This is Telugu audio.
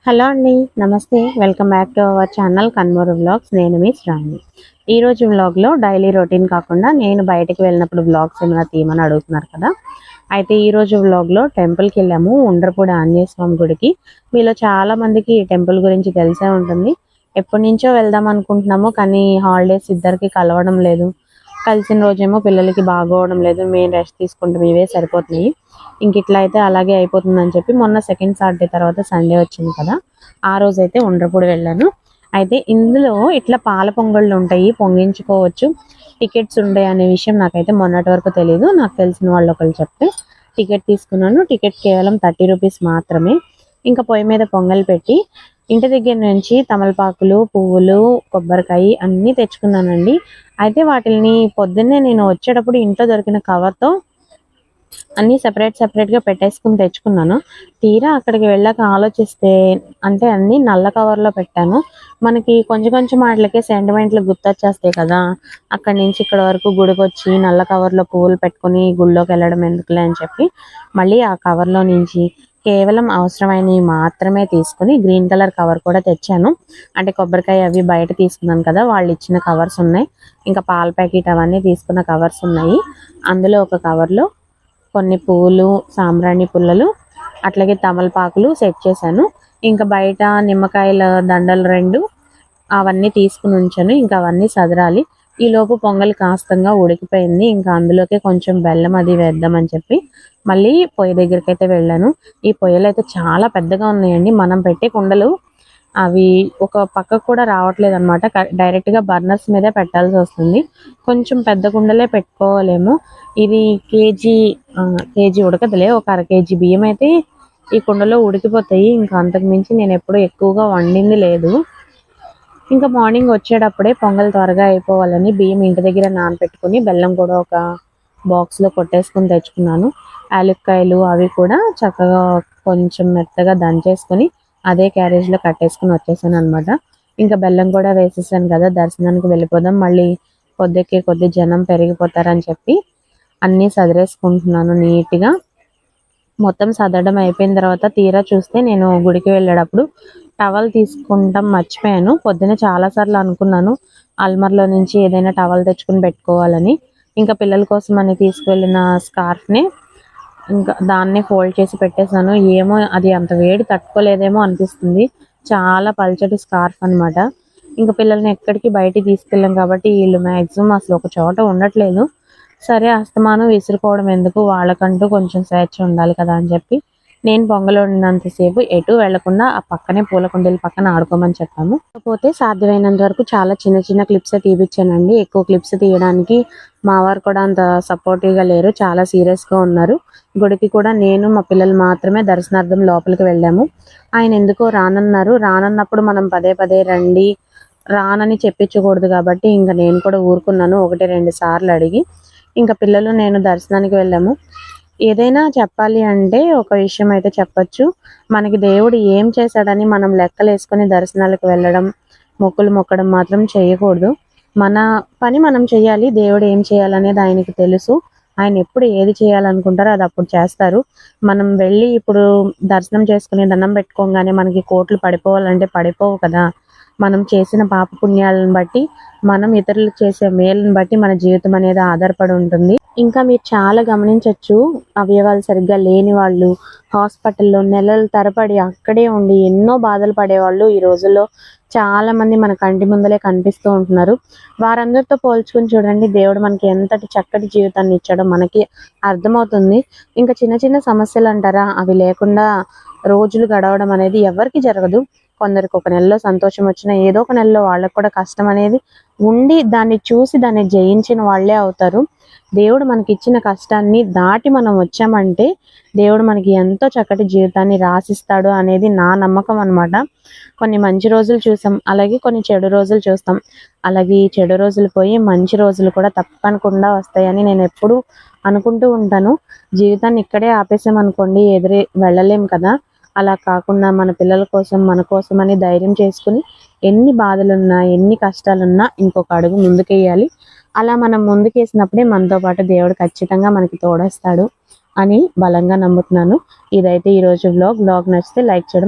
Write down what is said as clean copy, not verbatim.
హలో అండి, నమస్తే. Welcome back to our channel Kanmuru vlogs. నేను మీ శ్రావణి. ఈరోజు వ్లాగ్లో డైలీ రొటీన్ కాకుండా నేను బయటికి వెళ్ళినప్పుడు వ్లాగ్స్ ఏమైనా తీయమని అడుగుతున్నారు కదా. అయితే ఈరోజు వ్లాగ్లో టెంపుల్కి వెళ్ళాము, ఉండ్రపూడి ఆంజనేయ స్వామి గుడికి. మీలో చాలా మందికి ఈ టెంపుల్ గురించి తెలిసే ఉంటుంది. ఎప్పటి నుంచో వెళ్దాం అనుకుంటున్నాము, కానీ హాలిడేస్ ఇద్దరికి కలవడం లేదు. కలిసిన రోజేమో పిల్లలకి బాగోవడం లేదు, మేము రెస్ట్ తీసుకుంటాం, ఇవే సరిపోతున్నాయి. ఇంక ఇట్లా అయితే అలాగే అయిపోతుందని చెప్పి మొన్న సెకండ్ సాటర్డే తర్వాత సండే వచ్చింది కదా, ఆ రోజు అయితే ఉండ్రపూడి వెళ్ళాను. అయితే ఇందులో ఇట్లా పాల పొంగళ్ళు ఉంటాయి, పొంగించుకోవచ్చు, టికెట్స్ ఉంటాయి అనే విషయం నాకైతే మొన్నటి వరకు తెలియదు. నాకు తెలిసిన వాళ్ళు ఒకళ్ళు చెప్తే టికెట్ తీసుకున్నాను. టికెట్ కేవలం 30 రూపీస్ మాత్రమే. ఇంకా పొయ్యి మీద పొంగల్ పెట్టి ఇంటి దగ్గర నుంచి తమలపాకులు, పువ్వులు, కొబ్బరికాయ అన్నీ తెచ్చుకున్నానండి. అయితే వాటిని పొద్దున్నే నేను వచ్చేటప్పుడు ఇంట్లో దొరికిన కవర్తో అన్నీ సెపరేట్గా పెట్టేసుకుని తెచ్చుకున్నాను. తీరా అక్కడికి వెళ్ళాక ఆలోచిస్తే, అంటే అన్నీ నల్ల కవర్లో పెట్టాను. మనకి కొంచెం కొంచెం వాటికే సెంటిమెంట్లు గుర్తొచ్చేస్తాయి కదా. అక్కడి నుంచి ఇక్కడ వరకు గుడికి వచ్చి నల్ల కవర్లో పువ్వులు పెట్టుకుని గుళ్ళోకి వెళ్ళడం ఎందుకులే అని చెప్పి మళ్ళీ ఆ కవర్లో నుంచి కేవలం అవసరమైనవి మాత్రమే తీసుకుని గ్రీన్ కలర్ కవర్ కూడా తెచ్చాను. అంటే కొబ్బరికాయ అవి బయట తీసుకున్నాను కదా, వాళ్ళు ఇచ్చిన కవర్స్ ఉన్నాయి. ఇంకా పాల ప్యాకెట్ అవన్నీ తీసుకున్న కవర్స్ ఉన్నాయి. అందులో ఒక కవర్లో కొన్ని పువ్వులు, సాంబ్రాణి పుల్లలు, అట్లాగే తమలపాకులు సెట్ చేశాను. ఇంకా బయట నిమ్మకాయల దండలు 2 అవన్నీ తీసుకుని ఉంచాను. ఇంకా అవన్నీ సదరాలి. ఈలోపు పొంగల్ కాస్తంగా ఉడికిపోయింది. ఇంకా అందులోకే కొంచెం బెల్లం అది వేద్దామని చెప్పి మళ్ళీ పొయ్యి దగ్గరికి అయితే వెళ్ళాను. ఈ పొయ్యిలు అయితే చాలా పెద్దగా ఉన్నాయండి. మనం పెట్టే కుండలు అవి ఒక పక్కకు కూడా రావట్లేదు అనమాట. డైరెక్ట్గా బర్నర్స్ మీదే పెట్టాల్సి వస్తుంది. కొంచెం పెద్ద కుండలే పెట్టుకోవాలేమో. ఇది కేజీ ఉడకదులే, ఒక అర కేజీ బియ్యం అయితే ఈ కుండలో ఉడికిపోతాయి. ఇంకా అంతకు మించి నేను ఎప్పుడు ఎక్కువగా వండింది లేదు. ఇంకా మార్నింగ్ వచ్చేటప్పుడే పొంగల్ త్వరగా అయిపోవాలని బియ్యం ఇంటి దగ్గర నానబెట్టుకుని బెల్లం కూడా ఒక బాక్స్లో కొట్టేసుకుని తెచ్చుకున్నాను. యాలక్కాయలు అవి కూడా చక్కగా కొంచెం మెత్తగా దంచేసుకుని అదే క్యారేజ్లో కట్టేసుకుని వచ్చేసాను అనమాట. ఇంకా బెల్లం కూడా వేసేసాను కదా, దర్శనానికి వెళ్ళిపోదాం, మళ్ళీ కొద్ది జనం పెరిగిపోతారని చెప్పి అన్నీ సదిరేసుకుంటున్నాను నీట్గా. మొత్తం సదరడం అయిపోయిన తర్వాత తీరా చూస్తే నేను గుడికి వెళ్ళేటప్పుడు టవల్ తీసుకుంటాం మర్చిపోయాను. పొద్దున చాలాసార్లు అనుకున్నాను అల్మర్లో నుంచి ఏదైనా టవల్ తెచ్చుకుని పెట్టుకోవాలని. ఇంకా పిల్లల కోసం అని తీసుకువెళ్ళిన స్కార్ఫ్ని ఇంకా దాన్నే ఫోల్డ్ చేసి పెట్టేశాను. ఏమో అది అంత వేడి తట్టుకోలేదేమో అనిపిస్తుంది. చాలా పల్చటి స్కార్ఫ్ అనమాట. ఇంకా పిల్లల్ని ఎక్కడికి బయటికి తీసుకెళ్ళాం కాబట్టి వీళ్ళు మ్యాక్సిమం అసలు ఒక చోట ఉండట్లేదు. సరే అస్తమానం విసురుకోవడం ఎందుకు, వాళ్ళకంటూ కొంచెం స్వేచ్ఛ ఉండాలి కదా అని చెప్పి నేను పొంగల్ వండినంతసేపు ఎటు వెళ్లకుండా ఆ పక్కనే పూల కుండీల పక్కన ఆడుకోమని చెప్పాము. కాకపోతే సాధ్యమైనంత వరకు చాలా చిన్న చిన్న క్లిప్స్ తీపిచ్చానండి. ఎక్కువ క్లిప్స్ తీయడానికి మా వారు కూడా అంత సపోర్టివ్గా లేరు, చాలా సీరియస్గా ఉన్నారు. గుడికి కూడా నేను మా పిల్లలు మాత్రమే దర్శనార్థం లోపలికి వెళ్ళాము. ఆయన ఎందుకో రానన్నారు. రానన్నప్పుడు మనం పదే పదే రండి రానని చెప్పించకూడదు కాబట్టి ఇంకా నేను కూడా ఊరుకున్నాను, 1-2 సార్లు అడిగి. ఇంకా పిల్లలు నేను దర్శనానికి వెళ్ళాము. ఏదైనా చెప్పాలి అంటే ఒక విషయం అయితే చెప్పచ్చు, మనకి దేవుడు ఏం చేశాడని మనం లెక్కలు వేసుకొని దర్శనాలకు వెళ్ళడం, మొక్కులు మొక్కడం మాత్రం చేయకూడదు. మన పని మనం చేయాలి. దేవుడు ఏం చేయాలనేది ఆయనకి తెలుసు. ఆయన ఎప్పుడు ఏది చేయాలనుకుంటారో అది అప్పుడు చేస్తారు. మనం వెళ్ళి ఇప్పుడు దర్శనం చేసుకుని దండం పెట్టుకోగానే మనకి కోట్లు పడిపోవాలంటే పడిపోవు కదా. మనం చేసిన పాప పుణ్యాలను బట్టి, మనం ఇతరులకు చేసే మేలుని బట్టి మన జీవితం అనేది ఆధారపడి ఉంటుంది. ఇంకా మీరు చాలా గమనించవచ్చు, అవయవాలు సరిగ్గా లేని వాళ్ళు హాస్పిటల్లో నెలల తరబడి అక్కడే ఉండి ఎన్నో బాధలు పడేవాళ్ళు ఈ రోజుల్లో చాలా మంది మన కంటి ముందలే కనిపిస్తూ ఉంటున్నారు. వారందరితో పోల్చుకుని చూడండి, దేవుడు మనకి ఎంతటి చక్కటి జీవితాన్ని ఇచ్చాడో మనకి అర్థమవుతుంది. ఇంకా చిన్న చిన్న సమస్యలు అంటారా, అవి లేకుండా రోజులు గడవడం అనేది ఎవరికి జరగదు. కొందరికి ఒక నెలలో సంతోషం వచ్చినా ఏదో ఒక నెలలో వాళ్ళకు కూడా కష్టం అనేది ఉండి దాన్ని చూసి దాన్ని జయించిన వాళ్ళే అవుతారు. దేవుడు మనకి ఇచ్చిన కష్టాన్ని దాటి మనం వచ్చామంటే దేవుడు మనకి ఎంతో చక్కటి జీవితాన్ని రాసిస్తాడు అనేది నా నమ్మకం అనమాట. కొన్ని మంచి రోజులు చూసాం, అలాగే కొన్ని చెడు రోజులు చూస్తాం. అలాగే ఈ చెడు రోజులు పోయి మంచి రోజులు కూడా తప్పకుండా వస్తాయని నేను ఎప్పుడూ అనుకుంటూ ఉంటాను. జీవితాన్ని ఇక్కడే ఆపేసామనుకోండి, ఎదురే వెళ్ళలేం కదా. అలా కాకుండా మన పిల్లల కోసం, మన కోసం అని ధైర్యం చేసుకుని ఎన్ని బాధలున్నా ఎన్ని కష్టాలున్నా ఇంకొక అడుగు ముందుకేయాలి. అలా మనం ముందుకేసినప్పుడే మనతో పాటు దేవుడు ఖచ్చితంగా మనకి తోడేస్తాడు అని బలంగా నమ్ముతున్నాను. ఇదైతే ఈరోజు వ్లాగ్ నచ్చితే లైక్ చేయడం